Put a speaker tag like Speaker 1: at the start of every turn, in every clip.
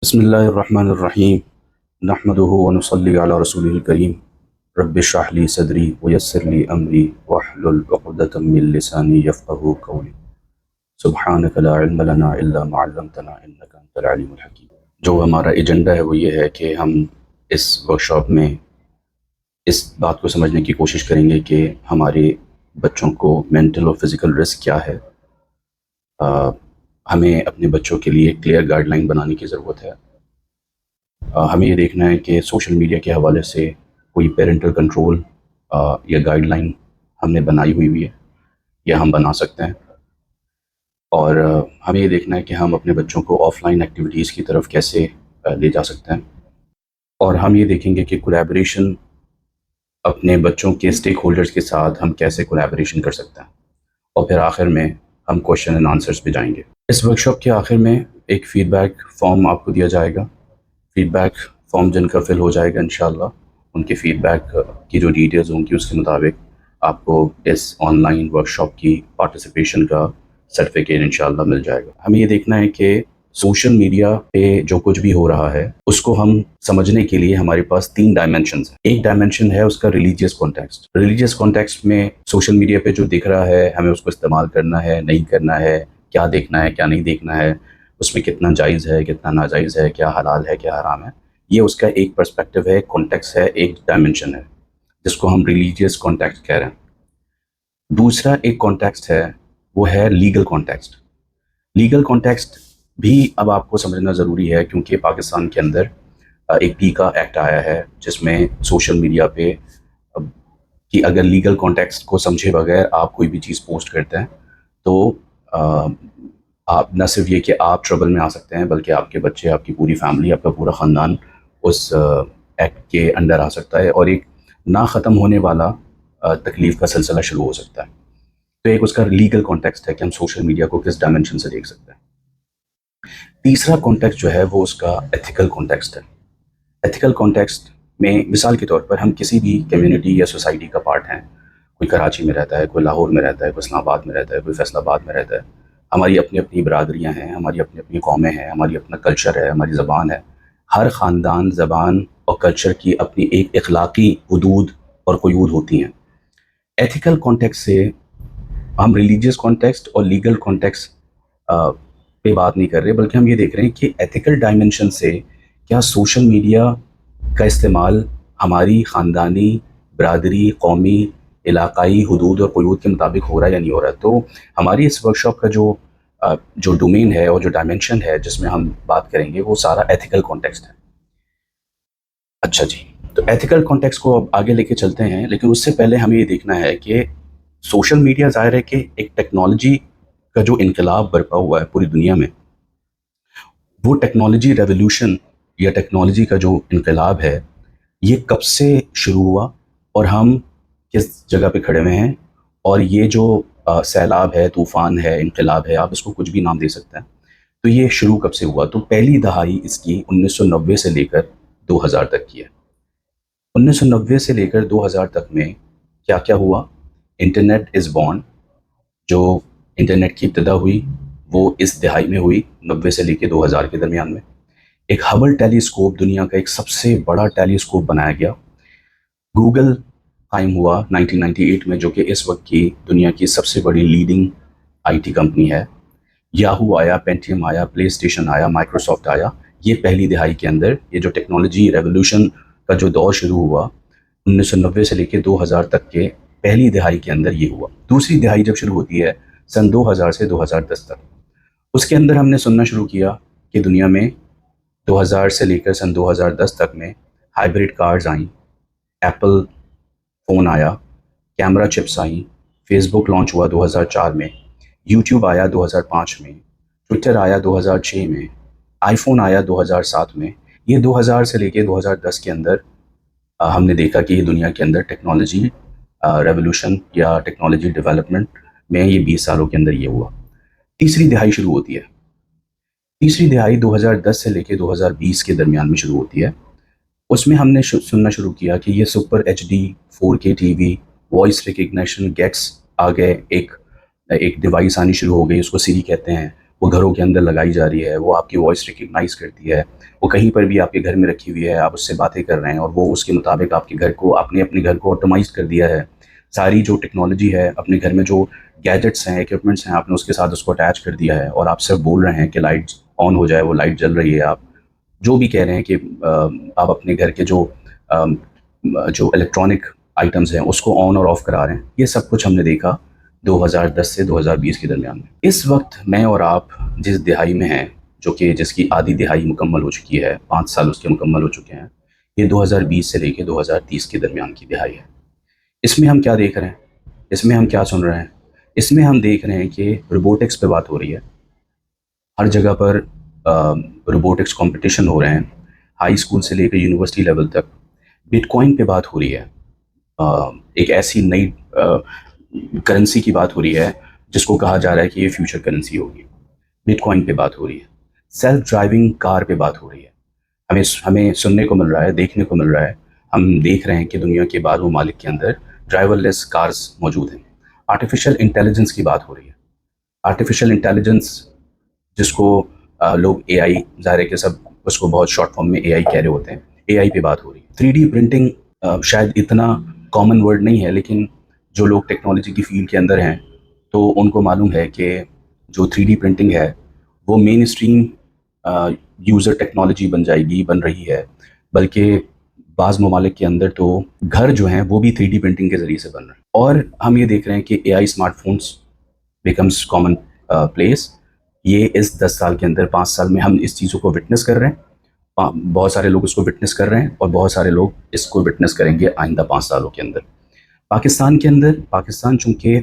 Speaker 1: بسم اللہ الرحمن الرحیم نحمدہ ونصلی علی رسول الکریم رب اشرح لی صدری ویسر لی امری واحلل عقدۃ من لسانی یفقہوا قولی سبحانک لا علم لنا الا ما علمتنا انک انت العلیم الحکیم۔ جو ہمارا ایجنڈا ہے وہ یہ ہے کہ ہم اس ورکشاپ میں اس بات کو سمجھنے کی کوشش کریں گے کہ ہمارے بچوں کو مینٹل اور فزیکل رسک کیا ہے۔ ہمیں اپنے بچوں کے لیے کلیئر گائیڈ لائن بنانے کی ضرورت ہے۔ ہمیں یہ دیکھنا ہے کہ سوشل میڈیا کے حوالے سے کوئی پیرنٹل کنٹرول یا گائیڈ لائن ہم نے بنائی ہوئی ہے یا ہم بنا سکتے ہیں، اور ہمیں یہ دیکھنا ہے کہ ہم اپنے بچوں کو آف لائن ایکٹیویٹیز کی طرف کیسے لے جا سکتے ہیں، اور ہم یہ دیکھیں گے کہ کولیبریشن اپنے بچوں کے اسٹیک ہولڈرز کے ساتھ ہم کیسے کولیبریشن کر سکتے ہیں، اور پھر آخر میں ہم کویشچن اینڈ آنسرز پہ جائیں گے۔ اس ورکشاپ کے آخر میں ایک فیڈ بیک فارم آپ کو دیا جائے گا۔ فیڈ بیک فارم جن کا فل ہو جائے گا انشاءاللہ ان کے فیڈ بیک کی جو ڈیٹیلز ہوں گی اس کے مطابق آپ کو اس آن لائن ورکشاپ کی پارٹیسپیشن کا سرٹیفکیٹ انشاءاللہ مل جائے گا۔ ہمیں یہ دیکھنا ہے کہ سوشل میڈیا پہ جو کچھ بھی ہو رہا ہے اس کو ہم سمجھنے کے لیے ہمارے پاس 3 ڈائمینشنز ہیں۔ ایک ڈائمینشن ہے اس کا ریلیجیس کانٹیکسٹ۔ ریلیجیس کانٹیکسٹ میں سوشل میڈیا پہ جو دکھ رہا ہے ہمیں اس کو استعمال کرنا ہے نہیں کرنا ہے، کیا دیکھنا ہے کیا نہیں دیکھنا ہے، اس میں کتنا جائز ہے کتنا ناجائز ہے، کیا حلال ہے کیا حرام ہے، یہ اس کا ایک پرسپیکٹو ہے، کانٹیکسٹ ہے، ایک ڈائمینشن ہے جس کو ہم ریلیجیس کانٹیکسٹ کہہ رہے ہیں۔ دوسرا ایک کانٹیکسٹ ہے وہ ہے لیگل کانٹیکسٹ۔ لیگل کانٹیکسٹ بھی اب آپ کو سمجھنا ضروری ہے کیونکہ پاکستان کے اندر ایک ٹیکا ایکٹ آیا ہے جس میں سوشل میڈیا پہ کہ اگر لیگل کانٹیکسٹ کو سمجھے بغیر آپ کوئی بھی چیز پوسٹ کرتے ہیں تو آپ نہ صرف یہ کہ آپ ٹربل میں آ سکتے ہیں بلکہ آپ کے بچے، آپ کی پوری فیملی، آپ کا پورا خاندان اس ایکٹ کے انڈر آ سکتا ہے، اور ایک نہ ختم ہونے والا تکلیف کا سلسلہ شروع ہو سکتا ہے۔ تو ایک اس کا لیگل کانٹیکسٹ ہے کہ ہم سوشل میڈیا کو کس ڈائمینشن سے دیکھ سکتے ہیں۔ تیسرا کانٹیکسٹ جو ہے وہ اس کا ایتھیکل کانٹیکسٹ ہے۔ ایتھیکل کانٹیکسٹ میں مثال کے طور پر ہم کسی بھی کمیونٹی یا سوسائٹی کا پارٹ ہیں، کوئی کراچی میں رہتا ہے، کوئی لاہور میں رہتا ہے، کوئی اسلام آباد میں رہتا ہے، کوئی فیصل آباد میں رہتا ہے، ہماری اپنی اپنی برادریاں ہیں، ہماری اپنی اپنی قومیں ہیں، ہماری اپنا کلچر ہے، ہماری زبان ہے۔ ہر خاندان، زبان اور کلچر کی اپنی ایک اخلاقی حدود اور قیود ہوتی ہیں۔ ایتھیکل کانٹیکسٹ سے ہم ریلیجیس کانٹیکسٹ اور لیگل کانٹیکسٹ پہ بات نہیں کر رہے، بلکہ ہم یہ دیکھ رہے ہیں کہ ایتھیکل ڈائمینشن سے کیا سوشل میڈیا کا استعمال ہماری خاندانی، برادری، قومی، علاقائی حدود اور قیود کے مطابق ہو رہا ہے یا نہیں ہو رہا ہے۔ تو ہماری اس ورکشاپ کا جو ڈومین ہے اور جو ڈائمینشن ہے جس میں ہم بات کریں گے وہ سارا ایتھیکل کانٹیکسٹ ہے۔ اچھا جی، تو ایتھیکل کانٹیکسٹ کو اب آگے لے کے چلتے ہیں، لیکن اس سے پہلے ہمیں یہ دیکھنا ہے کہ سوشل میڈیا ظاہر ہے کہ ایک ٹیکنالوجی کا جو انقلاب برپا ہوا ہے پوری دنیا میں، وہ ٹیکنالوجی ریولوشن یا ٹیکنالوجی کا جو انقلاب ہے یہ کب سے شروع ہوا اور ہم کس جگہ پہ کھڑے ہوئے ہیں، اور یہ جو سیلاب ہے، طوفان ہے، انقلاب ہے، آپ اس کو کچھ بھی نام دے سکتے ہیں، تو یہ شروع کب سے ہوا؟ تو پہلی دہائی اس کی 1990 سے لے کر 2000 تک کی ہے۔ 1990 سے لے کر 2000 تک میں کیا کیا ہوا؟ Internet is born. جو انٹرنیٹ کی ابتدا ہوئی وہ اس دہائی میں ہوئی، 90 سے لے کے 2000 کے درمیان میں۔ ایک ہبل ٹیلی اسکوپ، دنیا کا ایک سب سے بڑا ٹیلی اسکوپ بنایا گیا۔ گوگل قائم ہوا 1998 میں، جو کہ اس وقت کی دنیا کی سب سے بڑی لیڈنگ آئی ٹی کمپنی ہے۔ یاہو آیا، پینٹیم آیا، پلے اسٹیشن آیا، مائکروسافٹ آیا۔ یہ پہلی دہائی کے اندر یہ جو ٹیکنالوجی ریولوشن کا جو دور شروع ہوا 1990 سے لے کے 2000 تک کے پہلی دہائی کے اندر یہ ہوا۔ دوسری دہائی جب شروع ہوتی ہے سن 2000 سے 2010 تک، اس کے اندر ہم نے سننا شروع کیا کہ دنیا میں 2000 سے لے کر سن 2010 تک میں ہائیبریڈ کارز آئیں، ایپل فون آیا، کیمرہ چپس آئیں، فیس بک لانچ ہوا 2004 میں، یوٹیوب آیا 2005 میں، ٹویٹر آیا 2006 میں، آئی فون آیا 2007 میں۔ یہ 2000 سے لے کے 2010 کے اندر ہم نے دیکھا کہ یہ دنیا کے اندر ٹیکنالوجی ریولوشن یا ٹیکنالوجی ڈیولپمنٹ میں یہ 20 سالوں کے اندر یہ ہوا۔ تیسری دہائی شروع ہوتی ہے۔ تیسری دہائی 2010 سے لے کے 2020 کے درمیان میں شروع ہوتی ہے۔ اس میں ہم نے سننا شروع کیا کہ یہ super HD 4K TV, voice recognition, gadgets آ گئے، ایک ڈیوائس آنی شروع ہو گئی، اس کو سیری کہتے ہیں۔ وہ گھروں کے اندر لگائی جا رہی ہے، وہ آپ کی وائس ریکگنائز کرتی ہے، وہ کہیں پر بھی آپ کے گھر میں رکھی ہوئی ہے، آپ اس سے باتیں کر رہے ہیں اور وہ اس کے مطابق آپ کے گھر کو، آپ نے اپنے گھر کو آٹومائز کر دیا ہے. ساری جو ٹیکنالوجی ہے اپنے گھر میں، جو گیجٹس ہیں، اکوپمنٹس ہیں، آپ نے اس کے ساتھ اس کو اٹیچ کر دیا ہے اور آپ صرف بول رہے ہیں کہ لائٹ آن ہو جائے، وہ لائٹ جل رہی ہے. آپ جو بھی کہہ رہے ہیں کہ آپ اپنے گھر کے جو الیکٹرانک آئٹمز ہیں اس کو آن اور آف کرا رہے ہیں. یہ سب کچھ ہم نے دیکھا 2010 سے 2020 کے درمیان میں. اس وقت میں اور آپ جس دہائی میں ہیں، جو کہ جس کی آدھی دہائی مکمل ہو چکی ہے، 5 سال اس کے مکمل ہو چکے ہیں، یہ 2020 سے لے کے 2030 کے درمیان کی دہائی ہے. اس میں ہم کیا دیکھ رہے ہیں؟ اس میں ہم کیا سن رہے ہیں؟ اس میں ہم دیکھ رہے ہیں کہ روبوٹکس پہ بات ہو رہی ہے. ہر جگہ پر روبوٹکس کمپٹیشن ہو رہے ہیں، ہائی اسکول سے لے کے یونیورسٹی لیول تک. بٹ کوائن پہ بات ہو رہی ہے. ایک ایسی نئی کرنسی کی بات ہو رہی ہے جس کو کہا جا رہا ہے کہ یہ فیوچر کرنسی ہوگی. بٹ کوائن پہ بات ہو رہی ہے. سیلف ڈرائیونگ کار پہ بات ہو رہی ہے. ہمیں سننے کو مل رہا ہے، دیکھنے کو مل رہا ہے. ہم دیکھ رہے ہیں کہ دنیا کے بعض ممالک کے اندر ڈرائیور لیس کارز موجود ہیں. آرٹیفیشیل انٹیلیجنس کی بات ہو رہی ہے. آرٹیفیشیل انٹیلیجنس جس کو لوگ اے آئی، ظاہر ہے کہ سب اس کو بہت شارٹ فارم میں اے آئی کہہ رہے ہوتے ہیں. اے آئی پہ بات ہو رہی ہے. 3D پرنٹنگ شاید اتنا کامن ورڈ نہیں ہے، لیکن جو لوگ ٹیکنالوجی کی فیلڈ کے اندر ہیں تو ان کو معلوم ہے کہ جو 3D پرنٹنگ ہے وہ مین اسٹریم یوزر ٹیکنالوجی بن جائے گی، بن رہی ہے. بلکہ بعض ممالک کے اندر تو گھر جو ہیں وہ بھی 3D پرنٹنگ کے ذریعے سے بن رہے ہیں. اور ہم یہ دیکھ رہے ہیں کہ AI smartphones becomes commonplace. یہ اس 10 سال کے اندر، 5 سال میں ہم اس چیزوں کو وٹنس کر رہے ہیں. بہت سارے لوگ اس کو وٹنس کر رہے ہیں اور بہت سارے لوگ اس کو وٹنس کریں گے آئندہ 5 سالوں کے اندر. پاکستان کے اندر، پاکستان چونکہ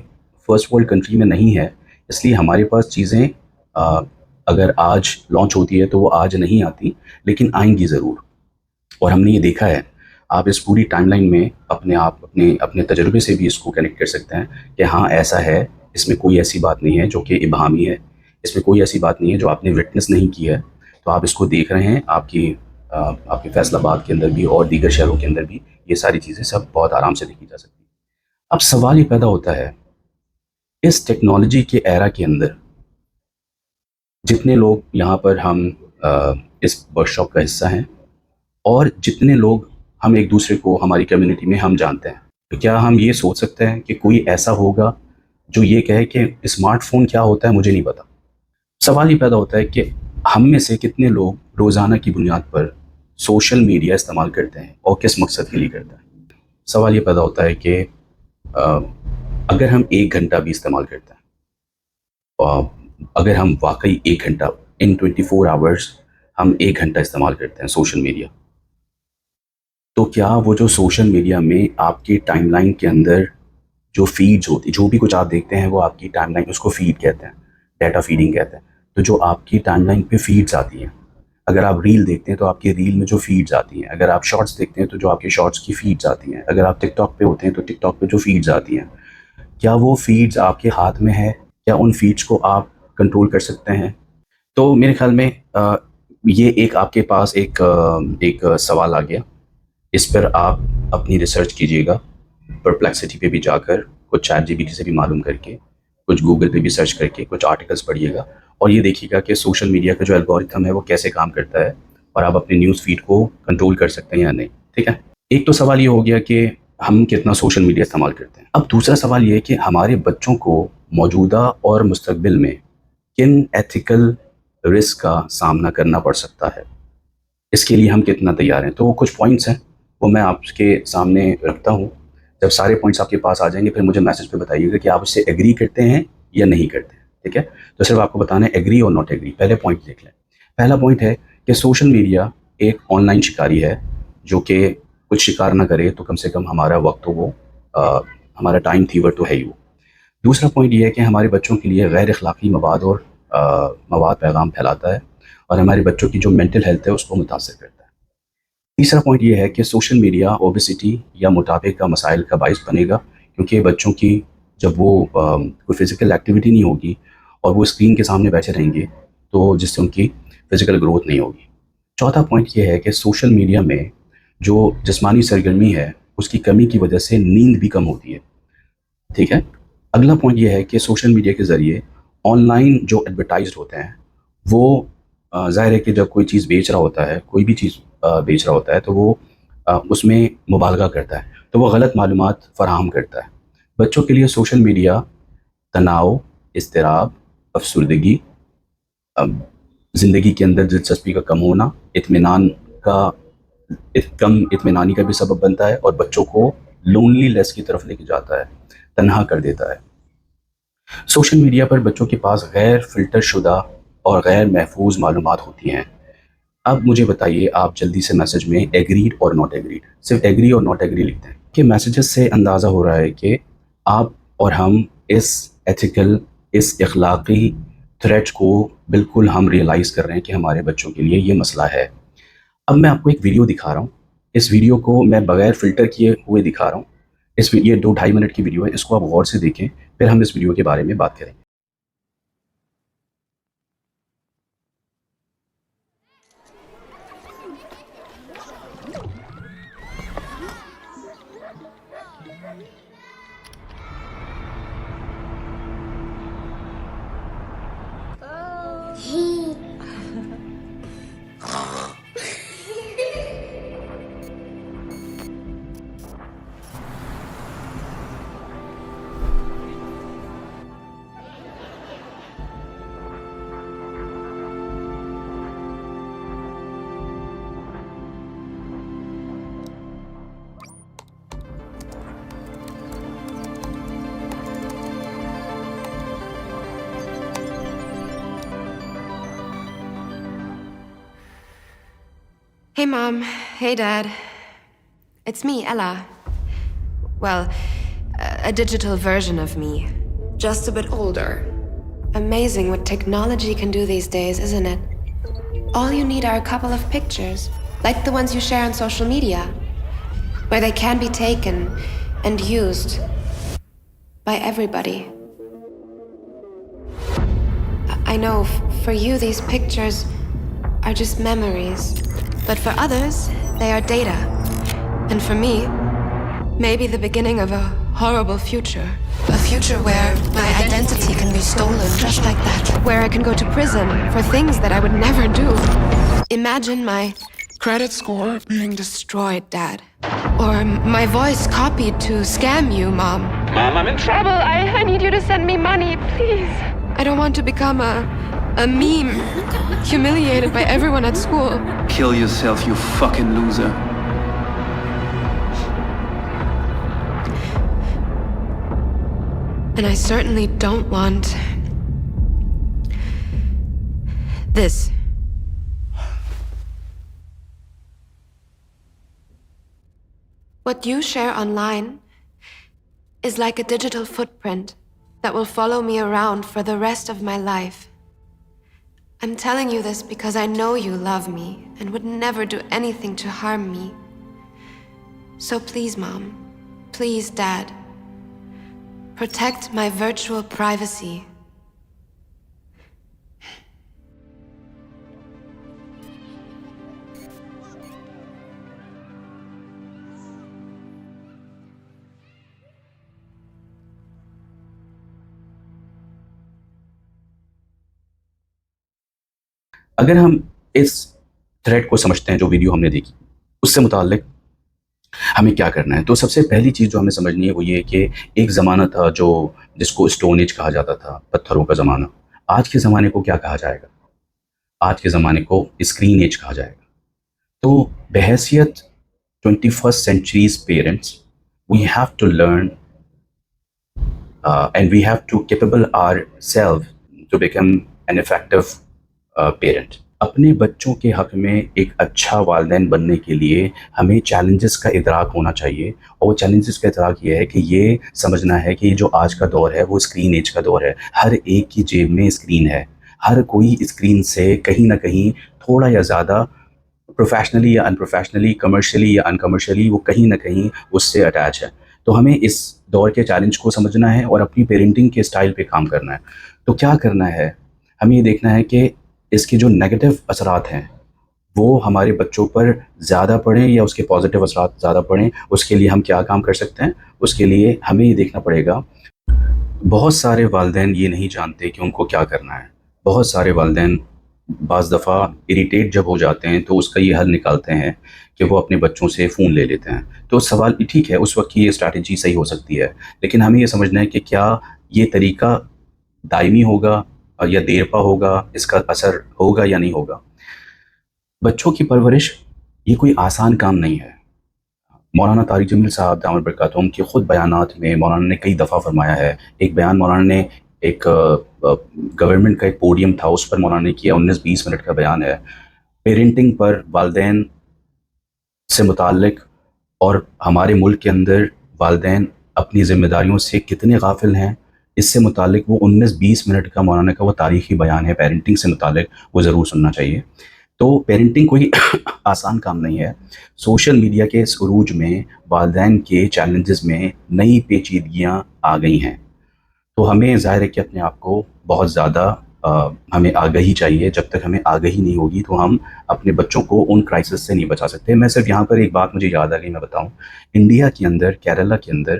Speaker 1: فرسٹ ورلڈ کنٹری میں نہیں ہے، اس لیے ہمارے پاس چیزیں اگر آج لانچ ہوتی ہے تو وہ آج نہیں آتی، لیکن آئیں گی ضرور. اور ہم نے یہ دیکھا ہے. آپ اس پوری ٹائم لائن میں اپنے تجربے سے بھی اس کو کنیکٹ کر سکتے ہیں کہ ہاں ایسا ہے. اس میں کوئی ایسی بات نہیں ہے جو کہ ابہامی ہے. اس میں کوئی ایسی بات نہیں ہے جو آپ نے وٹنس نہیں کی ہے. تو آپ اس کو دیکھ رہے ہیں. آپ کے فیصل آباد کے اندر بھی اور دیگر شہروں کے اندر بھی یہ ساری چیزیں سب بہت آرام سے دیکھی جا سکتی ہیں. اب سوال یہ پیدا ہوتا ہے، اس ٹیکنالوجی کے ایرا کے اندر جتنے لوگ یہاں پر ہم اس ورک شاپ کا حصہ ہیں اور جتنے لوگ ہم ایک دوسرے کو ہماری کمیونٹی میں ہم جانتے ہیں، تو کیا ہم یہ سوچ سکتے ہیں کہ کوئی ایسا ہوگا جو یہ کہے کہ اسمارٹ فون کیا ہوتا ہے مجھے نہیں پتا؟ سوال یہ پیدا ہوتا ہے کہ ہم میں سے کتنے لوگ روزانہ کی بنیاد پر سوشل میڈیا استعمال کرتے ہیں اور کس مقصد کے لیے کرتے ہیں. سوال یہ پیدا ہوتا ہے کہ اگر ہم 1 گھنٹہ بھی استعمال کرتے ہیں، اگر ہم واقعی 1 گھنٹہ ان 24 آورس ہم 1 گھنٹہ استعمال کرتے ہیں سوشل میڈیا، تو کیا وہ جو سوشل میڈیا میں آپ کی ٹائم لائن کے اندر جو فیڈز ہوتی، جو بھی کچھ آپ دیکھتے ہیں وہ آپ کی ٹائم لائن، اس کو فیڈ کہتے ہیں، ڈیٹا فیڈنگ کہتے ہیں. تو جو آپ کی ٹائم لائن پہ فیڈز آتی ہیں، اگر آپ ریل دیکھتے ہیں تو آپ کی ریل میں جو فیڈز آتی ہیں، اگر آپ شارٹس دیکھتے ہیں تو جو آپ کے شارٹس کی فیڈز آتی ہیں، اگر آپ ٹک ٹاک پہ ہوتے ہیں تو ٹک ٹاک پہ جو فیڈز آتی ہیں، کیا وہ فیڈز آپ کے ہاتھ میں ہے؟ کیا ان فیڈز کو آپ کنٹرول کر سکتے ہیں؟ تو میرے خیال میں یہ ایک آپ کے پاس ایک سوال آ گیا. اس پر آپ اپنی ریسرچ کیجیے گا. پرپلیکسٹی پہ بھی جا کر، کچھ چیٹ جی پی ٹی سے بھی معلوم کر کے، کچھ گوگل پہ بھی سرچ کر کے کچھ آرٹیکلس پڑھیے گا اور یہ دیکھیے گا کہ سوشل میڈیا کا جو الگورتھم ہے وہ کیسے کام کرتا ہے اور آپ اپنے نیوز فیڈ کو کنٹرول کر سکتے ہیں یا نہیں. ٹھیک ہے. ایک تو سوال یہ ہو گیا کہ ہم کتنا سوشل میڈیا استعمال کرتے ہیں. اب دوسرا سوال یہ ہے کہ ہمارے بچوں کو موجودہ اور مستقبل میں کن ایتھیکل رسک کا سامنا کرنا پڑ سکتا ہے، اس کے لیے ہم کتنا تیار ہیں. تو وہ کچھ پوائنٹس ہیں، وہ میں آپ کے سامنے رکھتا ہوں. جب سارے پوائنٹس آپ کے پاس آ جائیں گے پھر مجھے میسج پہ بتائیے گا کہ آپ اس سے ایگری کرتے ہیں یا نہیں کرتے ہیں. ٹھیک ہے. تو صرف آپ کو بتانا ہے ایگری اور ناٹ ایگری. پہلے پوائنٹ دیکھ لیں. پہلا پوائنٹ ہے کہ سوشل میڈیا ایک آن لائن شکاری ہے، جو کہ کچھ شکار نہ کرے تو کم سے کم ہمارا وقت تو وہ ہمارا ٹائم تھیور تو ہے ہی وہ. دوسرا پوائنٹ یہ ہے کہ ہمارے بچوں کے لیے غیر اخلاقی مواد پیغام پھیلاتا ہے اور ہمارے بچوں کی جو مینٹل ہیلتھ ہے اس کو متاثر کرتا ہے. تیسرا پوائنٹ یہ ہے کہ سوشل میڈیا اوبیسٹی یا موٹاپے کا مسائل کا باعث بنے گا، کیونکہ بچوں کی جب وہ کوئی فزیکل ایکٹیویٹی نہیں ہوگی اور وہ اسکرین کے سامنے بیٹھے رہیں گے تو جس سے ان کی فزیکل گروتھ نہیں ہوگی. چوتھا پوائنٹ یہ ہے کہ سوشل میڈیا میں جو جسمانی سرگرمی ہے اس کی کمی کی وجہ سے نیند بھی کم ہوتی ہے. ٹھیک ہے. اگلا پوائنٹ یہ ہے کہ سوشل میڈیا کے ذریعے آن لائن جو ایڈورٹائزڈ ہوتے ہیں وہ ظاہر ہے کہ جب کوئی چیز بیچ رہا ہوتا ہے، کوئی بھی چیز بیچ رہا ہوتا ہے تو وہ اس میں مبالغہ کرتا ہے، تو وہ غلط معلومات فراہم کرتا ہے۔ بچوں کے لیے سوشل میڈیا تناؤ، اضطراب، افسردگی، اب زندگی کے اندر دلچسپی کا کم ہونا، کا کم اطمینانی کا بھی سبب بنتا ہے، اور بچوں کو لونلی لیس کی طرف لے کے جاتا ہے، تنہا کر دیتا ہے۔ سوشل میڈیا پر بچوں کے پاس غیر فلٹر شدہ اور غیر محفوظ معلومات ہوتی ہیں۔ اب مجھے بتائیے، آپ جلدی سے میسج میں ایگریڈ اور ناٹ ایگریڈ، صرف ایگری اور ناٹ ایگری لکھتے ہیں کہ میسیجز سے اندازہ ہو رہا ہے کہ آپ اور ہم اس ایتھیکل، اس اخلاقی تھریٹ کو بالکل ہم ریئلائز کر رہے ہیں کہ ہمارے بچوں کے لیے یہ مسئلہ ہے۔ اب میں آپ کو ایک ویڈیو دکھا رہا ہوں، اس ویڈیو کو میں بغیر فلٹر کیے ہوئے دکھا رہا ہوں۔ یہ 2-2.5 منٹ کی ویڈیو ہے، اس کو آپ غور سے دیکھیں، پھر ہم اس ویڈیو کے بارے میں بات کریں۔
Speaker 2: Hey Mom, hey Dad. It's me, Ella. Well, a digital version of me. Just a bit older. Amazing what technology can do these days, isn't it? All you need are a couple of pictures, like the ones you share on social media, where they can be taken and used by everybody. I know, for you these pictures are just memories. But for others, they are data. And for me, maybe the beginning of a horrible future. A future where my identity can be stolen just like that. Where I can go to prison for things that I would never do. Imagine my credit score being destroyed, Dad. Or my voice copied to scam you, Mom. Mom, I'm in trouble. I need you to send me money, please. I don't want to become a meme, humiliated by everyone at school.
Speaker 3: Kill yourself, you fucking loser.
Speaker 2: And I certainly don't want this. What you share online is like a digital footprint that will follow me around for the rest of my life. I'm telling you this because I know you love me and would never do anything to harm me. So please, Mom, please, Dad, protect my virtual privacy.
Speaker 1: اگر ہم اس thread کو سمجھتے ہیں جو video ہم نے دیکھی، اس سے متعلق ہمیں کیا کرنا ہے، تو سب سے پہلی چیز جو ہمیں سمجھنی ہے وہ یہ کہ ایک زمانہ تھا جس کو اسٹون ایج کہا جاتا تھا، پتھروں کا زمانہ۔ آج کے زمانے کو کیا کہا جائے گا؟ آج کے زمانے کو اسکرین ایج کہا جائے گا۔ تو بحیثیت 21st century's parents, we have to learn and we have to capable ourselves to become an effective parent. اپنے بچوں کے حق میں ایک اچھا والدین بننے کے لیے ہمیں چیلنجز کا ادراک ہونا چاہیے، اور وہ چیلنجز کا ادراک یہ ہے کہ یہ سمجھنا ہے کہ جو آج کا دور ہے وہ اسکرین ایج کا دور ہے۔ ہر ایک کی جیب میں اسکرین ہے، ہر کوئی اسکرین سے کہیں نہ کہیں تھوڑا یا زیادہ پروفیشنلی یا ان پروفیشنلی، کمرشلی یا ان کمرشلی، وہ کہیں نہ کہیں اس سے اٹیچ ہے۔ تو ہمیں اس دور کے چیلنج کو سمجھنا ہے اور اپنی پیرنٹنگ کے اسٹائل پہ کام کرنا ہے۔ تو کیا کرنا ہے؟ ہمیں یہ دیکھنا ہے کہ اس کے جو نیگیٹو اثرات ہیں وہ ہمارے بچوں پر زیادہ پڑیں یا اس کے پازیٹیو اثرات زیادہ پڑیں، اس کے لیے ہم کیا کام کر سکتے ہیں۔ اس کے لیے ہمیں یہ دیکھنا پڑے گا بہت سارے والدین یہ نہیں جانتے کہ ان کو کیا کرنا ہے. بہت سارے والدین بعض دفعہ اریٹیٹ جب ہو جاتے ہیں تو اس کا یہ حل نکالتے ہیں کہ وہ اپنے بچوں سے فون لے لیتے ہیں. تو سوال ٹھیک ہے، اس وقت کی یہ اسٹریٹجی صحیح ہو سکتی ہے، لیکن ہمیں یہ سمجھنا ہے کہ کیا یہ طریقہ دائمی ہوگا یا دیر پا ہوگا، اس کا اثر ہوگا یا نہیں ہوگا. بچوں کی پرورش یہ کوئی آسان کام نہیں ہے. مولانا طارق جمیل صاحب دامت برکاتہم کے خود بیانات میں مولانا نے کئی دفعہ فرمایا ہے. ایک بیان مولانا نے ایک گورنمنٹ کا ایک پوڈیم تھا، اس پر مولانا نے کیا، 19-20 منٹ کا بیان ہے پیرنٹنگ پر، والدین سے متعلق، اور ہمارے ملک کے اندر والدین اپنی ذمہ داریوں سے کتنے غافل ہیں اس سے متعلق. وہ 19-20 منٹ کا مولانا کا وہ تاریخی بیان ہے پیرنٹنگ سے متعلق، وہ ضرور سننا چاہیے. تو پیرنٹنگ کوئی آسان کام نہیں ہے. سوشل میڈیا کے اس عروج میں والدین کے چیلنجز میں نئی پیچیدگیاں آ گئی ہیں. تو ہمیں ظاہر ہے کہ اپنے آپ کو بہت زیادہ ہمیں آگہی چاہیے. جب تک ہمیں آگہی نہیں ہوگی تو ہم اپنے بچوں کو ان کرائسس سے نہیں بچا سکتے. میں صرف یہاں پر ایک بات مجھے یاد آ گئی، میں بتاؤں. انڈیا کے اندر، کیرلا کے اندر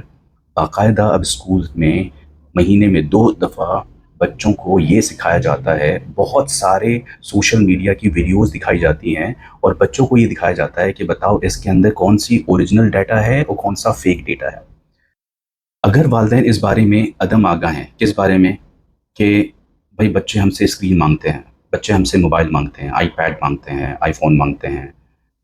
Speaker 1: باقاعدہ اب اسکول میں مہینے میں 2 دفعہ بچوں کو یہ سکھایا جاتا ہے. بہت سارے سوشل میڈیا کی ویڈیوز دکھائی جاتی ہیں اور بچوں کو یہ دکھایا جاتا ہے کہ بتاؤ اس کے اندر کون سی اوریجنل ڈیٹا ہے اور کون سا فیک ڈیٹا ہے. اگر والدین اس بارے میں عدم آگاہ ہیں، کس بارے میں، کہ بھائی بچے ہم سے اسکرین مانگتے ہیں، بچے ہم سے موبائل مانگتے ہیں، آئی پیڈ مانگتے ہیں، آئی فون مانگتے ہیں،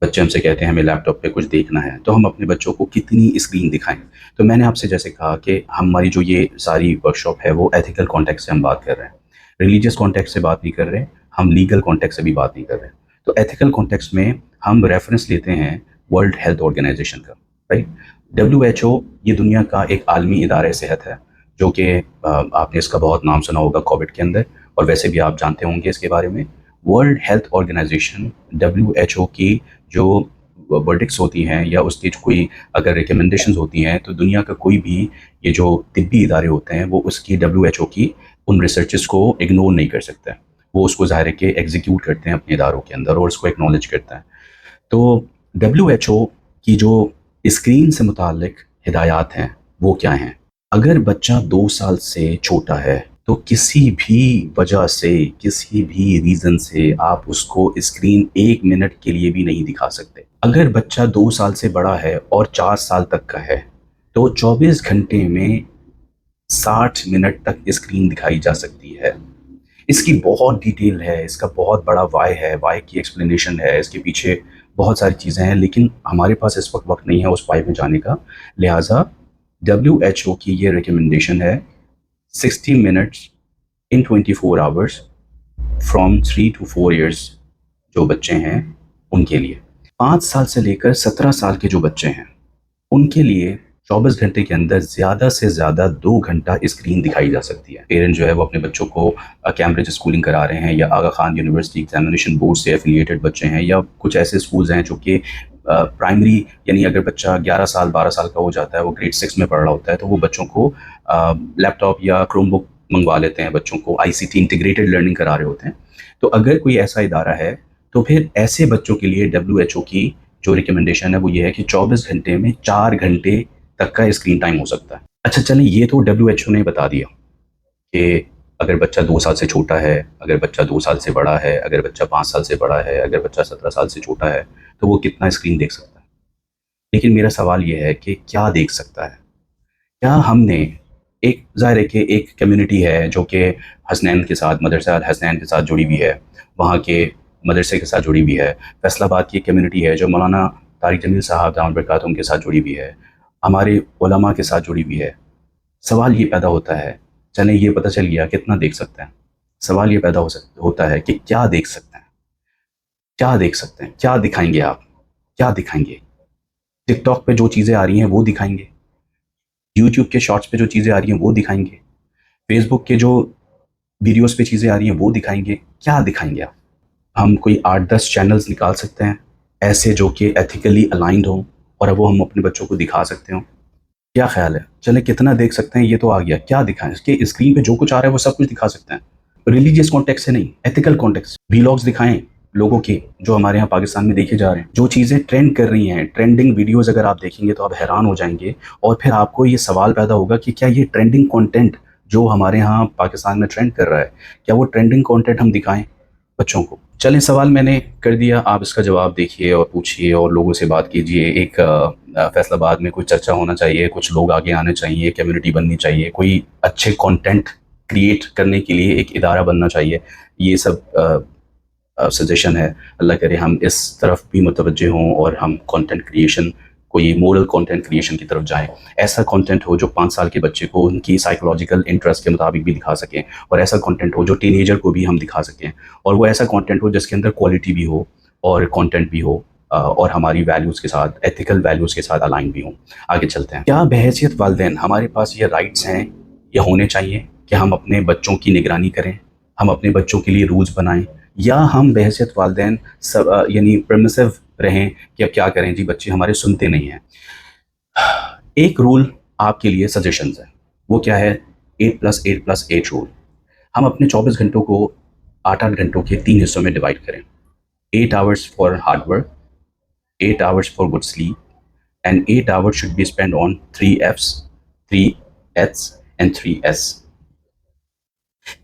Speaker 1: بچے ہم سے کہتے ہیں ہمیں لیپ ٹاپ پہ کچھ دیکھنا ہے، تو ہم اپنے بچوں کو کتنی اسکرین دکھائیں. تو میں نے آپ سے جیسے کہا کہ ہماری جو یہ ساری ورک شاپ ہے وہ ایتھیکل کانٹیکٹ سے ہم بات کر رہے ہیں، ریلیجیس کانٹیکٹ سے بات نہیں کر رہے، ہم لیگل کانٹیکٹ سے بھی بات نہیں کر رہے. تو ایتھیکل کانٹیکٹ میں ہم ریفرنس لیتے ہیں ورلڈ ہیلتھ آرگنائزیشن کا. رائٹ، WHO یہ دنیا کا ایک عالمی ادارہ صحت ہے، جو کہ آپ نے اس کا بہت نام سنا ہوگا کووڈ کے اندر، اور ویسے بھی آپ جانتے ہوں گے اس کے بارے میں. ورلڈ ہیلتھ آرگنائزیشن WHO کی جو ورڈکٹس ہوتی ہیں یا اس کی جو کوئی اگر ریکمنڈیشنز ہوتی ہیں، تو دنیا کا کوئی بھی یہ جو طبی ادارے ہوتے ہیں وہ اس کی WHO کی ان ریسرچز کو اگنور نہیں کر سکتے. وہ اس کو ظاہر ہے کہ ایگزیکیوٹ کرتے ہیں اپنے اداروں کے اندر اور اس کو ایکنالج کرتے ہیں. تو WHO کی جو اسکرین سے متعلق ہدایات ہیں وہ کیا ہیں؟ اگر بچہ 2 سال سے چھوٹا ہے تو کسی بھی وجہ سے، کسی بھی ریزن سے آپ اس کو اسکرین 1 منٹ کے لیے بھی نہیں دکھا سکتے. اگر بچہ 2 سال سے بڑا ہے اور 4 سال تک کا ہے تو 24 گھنٹے میں 60 منٹ تک اسکرین دکھائی جا سکتی ہے. اس کی بہت ڈیٹیل ہے، اس کا بہت بڑا وائی ہے، وائی کی ایکسپلینیشن ہے، اس کے پیچھے بہت ساری چیزیں ہیں، لیکن ہمارے پاس اس وقت نہیں ہے اس وائی میں جانے کا. لہٰذا WHO کی یہ ریکمنڈیشن ہے 60 minutes in 24 hours from 3 to 4 years جو بچے ہیں ان کے لیے. 5 سال سے لے کر 17 سال کے جو بچے ہیں ان کے لیے 24 گھنٹے کے اندر زیادہ سے زیادہ 2 گھنٹہ اسکرین دکھائی جا سکتی ہے. پیرنٹ جو ہے وہ اپنے بچوں کو کیمبرج اسکولنگ کرا رہے ہیں یا آغا خان یونیورسٹی ایگزامینیشن بورڈ سے ایفیلیٹڈ بچے ہیں، یا کچھ ایسے اسکولز ہیں جو کہ پرائمری، یعنی اگر بچہ 11 سال 12 سال کا ہو جاتا ہے، وہ گریڈ 6 میں پڑھ رہا ہوتا ہے، تو وہ بچوں کو لیپ ٹاپ یا کروم بک منگوا لیتے ہیں، بچوں کو ICT انٹیگریٹڈ لرننگ کرا رہے ہوتے ہیں. تو اگر کوئی ایسا ادارہ ہے تو پھر ایسے بچوں کے لیے WHO کی جو ریکمنڈیشن ہے وہ یہ ہے کہ 24 گھنٹے میں 4 گھنٹے تک کا اسکرین ٹائم ہو سکتا ہے. اچھا چلیں، یہ تو WHO نے بتا دیا کہ اگر بچہ 2 سال سے چھوٹا ہے، اگر بچہ 2 سال سے بڑا ہے، اگر بچہ 5 سال سے بڑا ہے، اگر بچہ 17 سال سے چھوٹا ہے تو وہ کتنا اسکرین دیکھ سکتا ہے. لیکن میرا سوال یہ ہے کہ کیا دیکھ سکتا ہے؟ کیا ہم نے ایک، ظاہر ہے کہ ایک کمیونٹی ہے جو کہ حسنین کے ساتھ، مدرسہ الحسنین کے ساتھ جڑی ہوئی ہے، وہاں کے مدرسے کے ساتھ جڑی ہوئی ہے. فیصل آباد کی ایک کمیونٹی ہے جو مولانا طارق جمیل صاحب دامت برکاتہم کے ساتھ جڑی ہوئی ہے، ہمارے علماء کے ساتھ جڑی ہوئی ہے. سوال یہ پیدا ہوتا ہے، چلیں یہ پتہ چل گیا کتنا دیکھ سکتے ہیں، سوال یہ پیدا ہوتا ہے کہ کیا دیکھ سکتے ہیں، کیا دیکھ سکتے ہیں، کیا دکھائیں گے آپ، کیا دکھائیں گے؟ ٹک ٹاک پہ جو چیزیں آ رہی ہیں وہ دکھائیں گے، یوٹیوب کے شارٹس پہ جو چیزیں آ رہی ہیں وہ دکھائیں گے، فیس بک کے جو ویڈیوز پہ چیزیں آ رہی ہیں وہ دکھائیں گے، کیا دکھائیں گے آپ؟ ہم کوئی 8-10 چینلز نکال سکتے ہیں ایسے جو کہ ایتھیکلی الائنڈ ہوں اور وہ ہم اپنے بچوں کو دکھا سکتے ہوں. کیا خیال ہے؟ چلیں کتنا دیکھ سکتے ہیں یہ تو آ گیا، کیا دکھائیں؟ اس کے اسکرین پہ جو کچھ آ رہا ہے وہ سب کچھ دکھا سکتے ہیں. ریلیجیس کانٹیکٹ سے نہیں، ایتھیکل کانٹیکٹ سے. ویلاگز دکھائیں لوگوں کی جو ہمارے ہاں پاکستان میں دیکھے جا رہے ہیں، جو چیزیں ٹرینڈ کر رہی ہیں، ٹرینڈنگ ویڈیوز اگر آپ دیکھیں گے تو آپ حیران ہو جائیں گے، اور پھر آپ کو یہ سوال پیدا ہوگا کہ کیا یہ ٹرینڈنگ کانٹینٹ جو ہمارے ہاں پاکستان میں ٹرینڈ کر رہا ہے، کیا وہ ٹرینڈنگ کانٹینٹ ہم دکھائیں بچوں کو؟ چلیں، سوال میں نے کر دیا، آپ اس کا جواب دیکھیے اور پوچھیے اور لوگوں سے بات کیجیے. ایک فیصل آباد میں کوئی چرچا ہونا چاہیے، کچھ لوگ آگے آنے چاہیے، کمیونٹی بننی چاہیے، کوئی اچھے کانٹینٹ کریٹ کرنے کے لیے ایک ادارہ بننا چاہیے. یہ سب سجیشن ہے. اللہ کرے ہم اس طرف بھی متوجہ ہوں اور ہم کانٹینٹ کریشن، کوئی مورل کانٹینٹ کریشن کی طرف جائیں. ایسا کانٹینٹ ہو جو 5 سال کے بچے کو ان کی سائیکولوجیکل انٹرسٹ کے مطابق بھی دکھا سکیں، اور ایسا کانٹینٹ ہو جو ٹین ایجر کو بھی ہم دکھا سکیں، اور وہ ایسا کانٹینٹ ہو جس کے اندر کوالٹی بھی ہو اور کانٹینٹ بھی ہو اور ہماری ویلیوز کے ساتھ، ایتھیکل ویلیوز کے ساتھ الائن بھی ہوں. آگے چلتے ہیں. کیا بحیثیت والدین ہمارے پاس یہ رائٹس ہیں یا ہونے چاہیے کہ ہم اپنے بچوں کی نگرانی کریں، ہم اپنے بچوں کے لیے رولز بنائیں، یا ہم بحیثیت والدین یعنی پرمیسو رہیں کہ اب کیا کریں جی، بچے ہمارے سنتے نہیں ہیں؟ ایک رول آپ کے لیے سجیشنز ہے. وہ کیا ہے؟ 8+8+8 رول. ہم اپنے 24 گھنٹوں کو 8 گھنٹوں کے 3 حصوں میں ڈیوائڈ کریں. 8 hours for hard work, 8 hours for good sleep, and 8 hours should be spent on 3 F's, 3 H's and 3 S.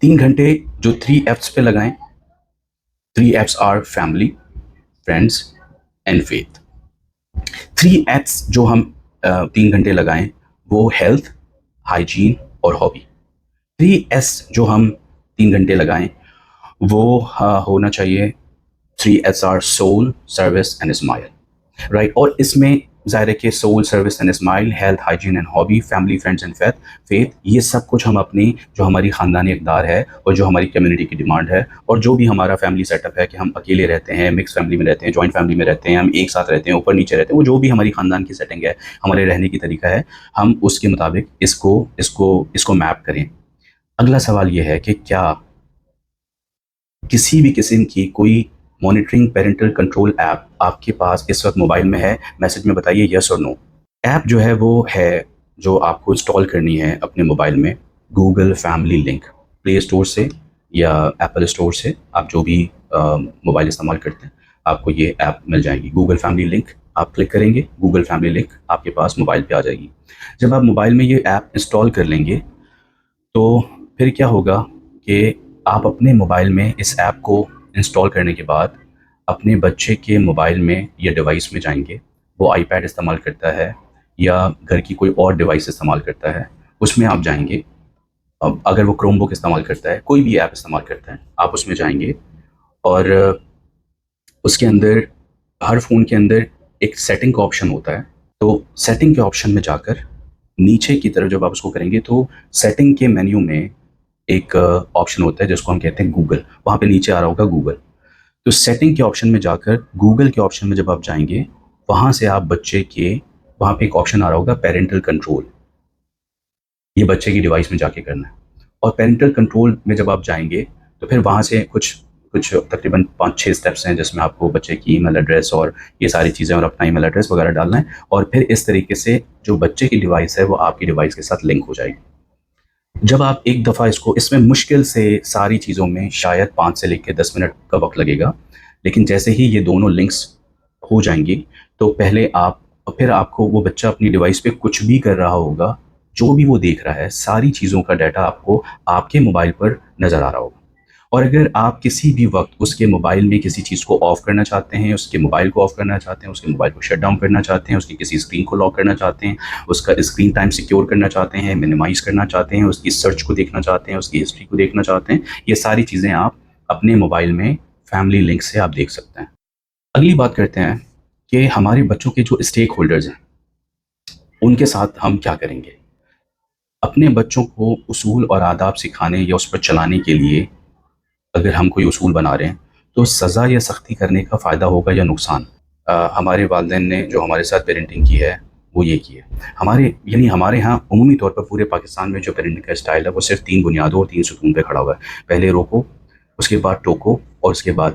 Speaker 1: 3 گھنٹے جو 3 F's پہ لگائیں. 3 F's are family, friends and faith. 3 H's جو ہم 3 گھنٹے لگائیں وہ ہیلتھ، ہائیجین اور ہابی. 3 S جو ہم 3 گھنٹے لگائیں وہ ہونا چاہیے 3 S are soul, service and smile. Right. اور اس میں ظاہر ہے کہ civil, service and smile, health, hygiene and hobby, family, friends and faith, یہ سب کچھ ہم اپنی جو ہماری خاندانی اقدار ہے اور جو ہماری کمیونٹی کی ڈیمانڈ ہے اور جو بھی ہمارا فیملی سیٹ اپ ہے کہ ہم اکیلے رہتے ہیں، مکس فیملی میں رہتے ہیں، جوائنٹ فیملی میں رہتے ہیں، ہم ایک ساتھ رہتے ہیں، اوپر نیچے رہتے ہیں، وہ جو بھی ہماری خاندان کی سیٹنگ ہے، ہمارے رہنے کی طریقہ ہے، ہم اس کے مطابق اس کو میپ کریں. اگلا سوال یہ ہے کہ کیا کسی بھی قسم کی کوئی مانیٹرنگ پیرنٹل کنٹرول ایپ آپ کے پاس اس وقت موبائل میں ہے؟ میسج میں بتائیے یس اور نو. ایپ جو ہے وہ ہے جو آپ کو انسٹال کرنی ہے اپنے موبائل میں، گوگل فیملی لنک. پلے اسٹور سے یا ایپل اسٹور سے، آپ جو بھی موبائل استعمال کرتے ہیں، آپ کو یہ ایپ مل جائے گی. گوگل فیملی لنک آپ کلک کریں گے، گوگل فیملی لنک آپ کے پاس موبائل پہ آ جائے گی. جب آپ موبائل میں یہ ایپ انسٹال کر لیں گے تو پھر کیا ہوگا کہ آپ اپنے موبائل میں اس ایپ کو انسٹال کرنے کے بعد اپنے بچے کے موبائل میں یا ڈیوائس میں جائیں گے. وہ آئی پیڈ استعمال کرتا ہے یا گھر کی کوئی اور ڈیوائس استعمال کرتا ہے، اس میں آپ جائیں گے. اگر وہ کروم بک استعمال کرتا ہے، کوئی بھی ایپ استعمال کرتا ہے، آپ اس میں جائیں گے اور اس کے اندر، ہر فون کے اندر ایک سیٹنگ کا آپشن ہوتا ہے. تو سیٹنگ کے آپشن میں جا کر نیچے کی طرف جب آپ اس کو کریں گے تو سیٹنگ کے مینیو میں ایک آپشن ہوتا ہے جس کو ہم کہتے ہیں گوگل. وہاں پہ نیچے آ رہا ہوگا گوگل. تو سیٹنگ کے آپشن میں جا کر گوگل کے آپشن میں جب آپ جائیں گے، وہاں سے آپ بچے کے، وہاں پہ ایک آپشن آ رہا ہوگا پیرنٹل کنٹرول. یہ بچے کی ڈیوائس میں جا کے کرنا ہے. اور پیرنٹل کنٹرول میں جب آپ جائیں گے تو پھر وہاں سے کچھ تقریباً 5-6 اسٹیپس ہیں جس میں آپ کو بچے کی ای میل ایڈریس اور یہ ساری چیزیں اور اپنا ای میل ایڈریس وغیرہ ڈالنا ہے، اور پھر اس طریقے سے جو بچے کی ڈیوائس ہے وہ آپ کی ڈیوائس کے ساتھ لنک ہو جائے گی. جب آپ ایک دفعہ اس میں مشکل سے ساری چیزوں میں شاید 5 سے لے کے 10 منٹ کا وقت لگے گا، لیکن جیسے ہی یہ دونوں لنکس ہو جائیں گی تو پھر آپ کو وہ بچہ اپنی ڈیوائس پہ کچھ بھی کر رہا ہوگا، جو بھی وہ دیکھ رہا ہے، ساری چیزوں کا ڈیٹا آپ کو آپ کے موبائل پر نظر آ رہا ہوگا. اور اگر آپ کسی بھی وقت اس کے موبائل میں کسی چیز کو آف کرنا چاہتے ہیں، اس کے موبائل کو آف کرنا چاہتے ہیں، اس کے موبائل کو شٹ ڈاؤن کرنا چاہتے ہیں، اس کی کسی اسکرین کو لاک کرنا چاہتے ہیں، اس کا اسکرین ٹائم سیکیور کرنا چاہتے ہیں، منیمائز کرنا چاہتے ہیں، اس کی سرچ کو دیکھنا چاہتے ہیں، اس کی ہسٹری کو دیکھنا چاہتے ہیں، یہ ساری چیزیں آپ اپنے موبائل میں فیملی لنک سے آپ دیکھ سکتے ہیں. اگلی بات کرتے ہیں کہ ہمارے بچوں کے جو اسٹیک ہولڈرز ہیں ان کے ساتھ ہم کیا کریں گے. اپنے بچوں کو اصول اور آداب سکھانے یا اس پر چلانے کے لیے اگر ہم کوئی اصول بنا رہے ہیں تو سزا یا سختی کرنے کا فائدہ ہوگا یا نقصان؟ ہمارے والدین نے جو ہمارے ساتھ پیرنٹنگ کی ہے وہ یہ کی ہے. ہمارے ہاں عمومی طور پر پورے پاکستان میں جو پیرنٹنگ کا اسٹائل ہے وہ صرف 3 بنیادوں اور 3 ستون پہ کھڑا ہوا ہے. پہلے روکو، اس کے بعد ٹوکو، اور اس کے بعد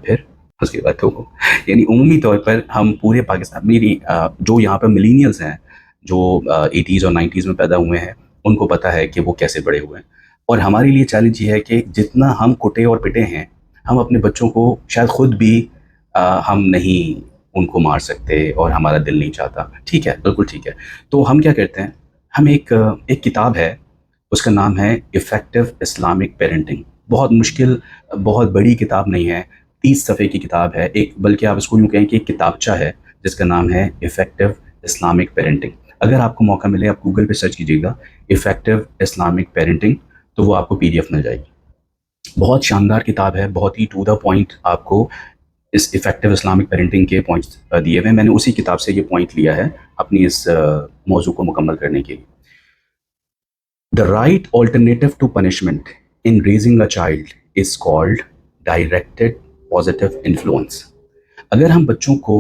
Speaker 1: ٹوکو. یعنی عمومی طور پر ہم پورے پاکستان، جو یہاں پر ملینیلز ہیں جو 80s اور 90s میں پیدا ہوئے ہیں، ان کو پتہ ہے کہ وہ کیسے بڑے ہوئے ہیں. اور ہمارے لیے چیلنج یہ ہے کہ جتنا ہم کٹے اور پٹے ہیں، ہم اپنے بچوں کو شاید خود بھی ہم نہیں ان کو مار سکتے اور ہمارا دل نہیں چاہتا. ٹھیک ہے، بالکل ٹھیک ہے. تو ہم کیا کرتے ہیں، ہم ایک کتاب ہے، اس کا نام ہے افیکٹو اسلامک پیرنٹنگ. بہت مشکل، بہت بڑی کتاب نہیں ہے، 30 صفحے کی کتاب ہے ایک، بلکہ آپ اس کو یوں کہیں کہ ایک کتابچہ ہے جس کا نام ہے افیکٹو اسلامک پیرنٹنگ. اگر آپ کو موقع ملے آپ گوگل پہ سرچ کیجیے گا افیکٹو اسلامک پیرنٹنگ، تو وہ آپ کو PDF مل جائے گی. بہت شاندار کتاب ہے، بہت ہی ٹو دا پوائنٹ آپ کو اس افیکٹو اسلامک پیرنٹنگ کے پوائنٹس دیے ہوئے ہیں. میں نے اسی کتاب سے یہ پوائنٹ لیا ہے اپنی اس موضوع کو مکمل کرنے کے لیے. The right alternative to punishment in raising a child is called directed positive influence. اگر ہم بچوں کو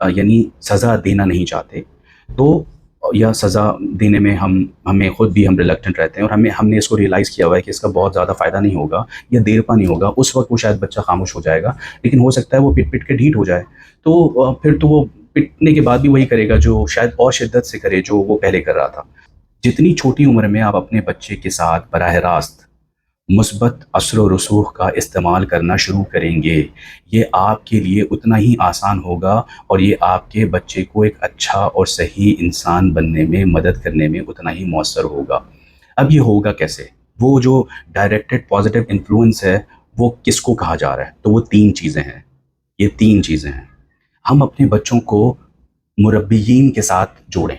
Speaker 1: یعنی سزا دینا نہیں چاہتے تو، یا سزا دینے میں ہمیں خود بھی ہم ریلکٹنٹ رہتے ہیں، اور ہم نے اس کو ریئلائز کیا ہوا ہے کہ اس کا بہت زیادہ فائدہ نہیں ہوگا یا دیر پا نہیں ہوگا، اس وقت وہ شاید بچہ خاموش ہو جائے گا، لیکن ہو سکتا ہے وہ پٹ پٹ کے ڈھیٹ ہو جائے، تو پھر تو وہ پٹنے کے بعد بھی وہی کرے گا جو شاید اور شدت سے کرے جو وہ پہلے کر رہا تھا. جتنی چھوٹی عمر میں آپ اپنے بچے کے ساتھ براہ راست مثبت اثر و رسوخ کا استعمال کرنا شروع کریں گے، یہ آپ کے لیے اتنا ہی آسان ہوگا، اور یہ آپ کے بچے کو ایک اچھا اور صحیح انسان بننے میں مدد کرنے میں اتنا ہی مؤثر ہوگا. اب یہ ہوگا کیسے؟ وہ جو ڈائریکٹڈ پازیٹیو انفلوئنس ہے وہ کس کو کہا جا رہا ہے؟ تو وہ 3 چیزیں ہیں. یہ 3 چیزیں ہیں. ہم اپنے بچوں کو مربیین کے ساتھ جوڑیں،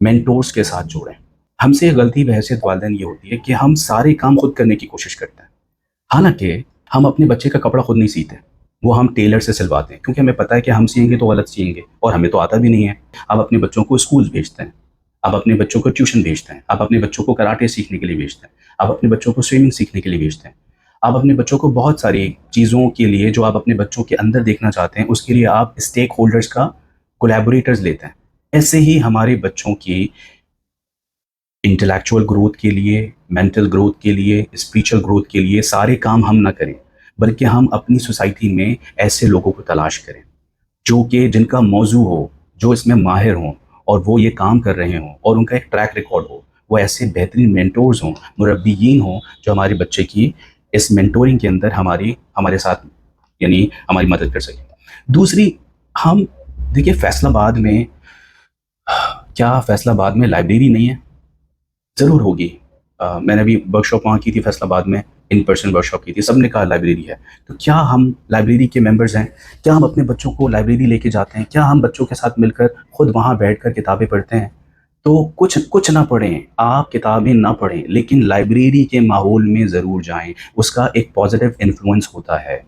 Speaker 1: مینٹورز کے ساتھ جوڑیں. ہم سے غلطی بحیثیت والدین یہ ہوتی ہے کہ ہم سارے کام خود کرنے کی کوشش کرتے ہیں، حالانکہ ہم اپنے بچے کا کپڑا خود نہیں سیتے، وہ ہم ٹیلر سے سلواتے ہیں، کیونکہ ہمیں پتہ ہے کہ ہم سیئیں گے تو غلط سیئیں گے، اور ہمیں تو آتا بھی نہیں ہے. آپ اپنے بچوں کو اسکول بھیجتے ہیں، آپ اپنے بچوں کو ٹیوشن بھیجتے ہیں، آپ اپنے بچوں کو کراٹے سیکھنے کے لیے بھیجتے ہیں، آپ اپنے بچوں کو سوئمنگ سیکھنے کے لیے بھیجتے ہیں، آپ اپنے بچوں کو بہت ساری چیزوں کے لیے جو آپ اپنے بچوں کے اندر دیکھنا چاہتے ہیں اس کے لیے آپ اسٹیک ہولڈرز کا کولیبوریٹرز لیتے ہیں. ایسے ہی ہمارے بچوں کی انٹلیکچوئل گروتھ کے لیے، مینٹل گروتھ کے لیے، اسپریچل گروتھ کے لیے سارے کام ہم نہ کریں، بلکہ ہم اپنی سوسائٹی میں ایسے لوگوں کو تلاش کریں جو کہ جن کا موضوع ہو، جو اس میں ماہر ہوں اور وہ یہ کام کر رہے ہوں اور ان کا ایک ٹریک ریکارڈ ہو. وہ ایسے بہترین مینٹورز ہوں، مربیین ہوں جو ہمارے بچے کی اس مینٹورنگ کے اندر ہمارے ساتھ یعنی ہماری مدد کر سکیں. دوسری، ہم دیکھیے فیصل آباد میں، کیا فیصل آباد میں لائبریری نہیں ہے؟ ضرور ہوگی. میں نے ابھی ورک شاپ وہاں کی تھی فیصل آباد میں، ان پرسن ورک شاپ کی تھی، سب نے کہا لائبریری ہے. تو کیا ہم لائبریری کے ممبرز ہیں؟ کیا ہم اپنے بچوں کو لائبریری لے کے جاتے ہیں؟ کیا ہم بچوں کے ساتھ مل کر خود وہاں بیٹھ کر کتابیں پڑھتے ہیں؟ تو کچھ نہ پڑھیں، آپ کتابیں نہ پڑھیں، لیکن لائبریری کے ماحول میں ضرور جائیں. اس کا ایک پازیٹیو انفلوئنس ہوتا ہے.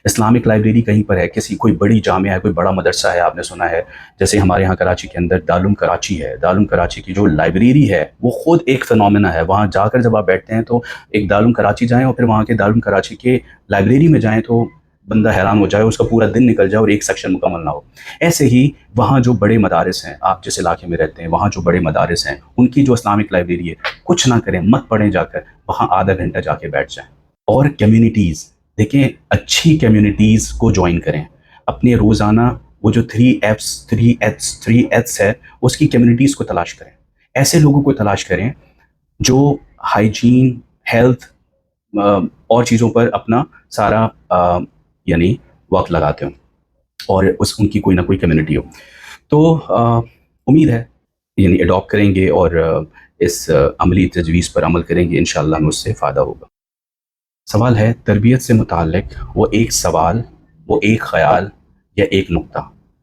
Speaker 1: اسلامک لائبریری کہیں پر ہے، کوئی بڑی جامعہ ہے، کوئی بڑا مدرسہ ہے، آپ نے سنا ہے، جیسے ہمارے ہاں کراچی کے اندر دارالعلوم کراچی ہے. دارالعلوم کراچی کی جو لائبریری ہے وہ خود ایک فنومینا ہے. وہاں جا کر جب آپ بیٹھتے ہیں تو ایک دارالعلوم کراچی جائیں اور پھر وہاں کے دارالعلوم کراچی کے لائبریری میں جائیں تو بندہ حیران ہو جائے، اس کا پورا دن نکل جائے اور ایک سیکشن مکمل نہ ہو. ایسے ہی وہاں جو بڑے مدارس ہیں، آپ جس علاقے میں رہتے ہیں وہاں جو بڑے مدارس ہیں، ان کی جو اسلامک لائبریری ہے، کچھ نہ کریں، مت پڑھیں، جا کر وہاں آدھا گھنٹہ جا کے بیٹھ جائیں. اور کمیونٹیز دیکھیں، اچھی کمیونٹیز کو جوائن کریں. اپنے روزانہ وہ جو 3 H ہے اس کی کمیونٹیز کو تلاش کریں. ایسے لوگوں کو تلاش کریں جو ہائیجین، ہیلتھ اور چیزوں پر اپنا سارا یعنی وقت لگاتے ہوں، اور ان کی کوئی نہ کوئی کمیونٹی ہو. تو امید ہے یعنی اڈاپٹ کریں گے اور اس عملی تجویز پر عمل کریں گے، انشاءاللہ ہمیں اس سے فائدہ ہوگا. سوال ہے تربیت سے متعلق وہ ایک سوال، وہ ایک خیال یا ایک نقطہ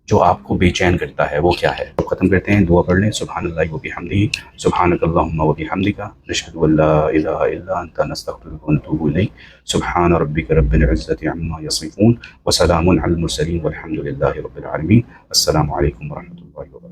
Speaker 1: جو آپ کو بے چین کرتا ہے، وہ کیا ہے؟ تو ختم کرتے ہیں، دعا پڑھ لیں. سبحان اللہ و بحمدہ، سبحانک اللہم و بحمدک، نشہد ان لا الہ الا انت، نستغفرک و نتوب الیک. سبحان ربک رب العزۃ عما یصفون وسلام علی المرسلین والحمد للہ رب العالمین. السلام علیکم ورحمۃ اللہ وبرکاتہ.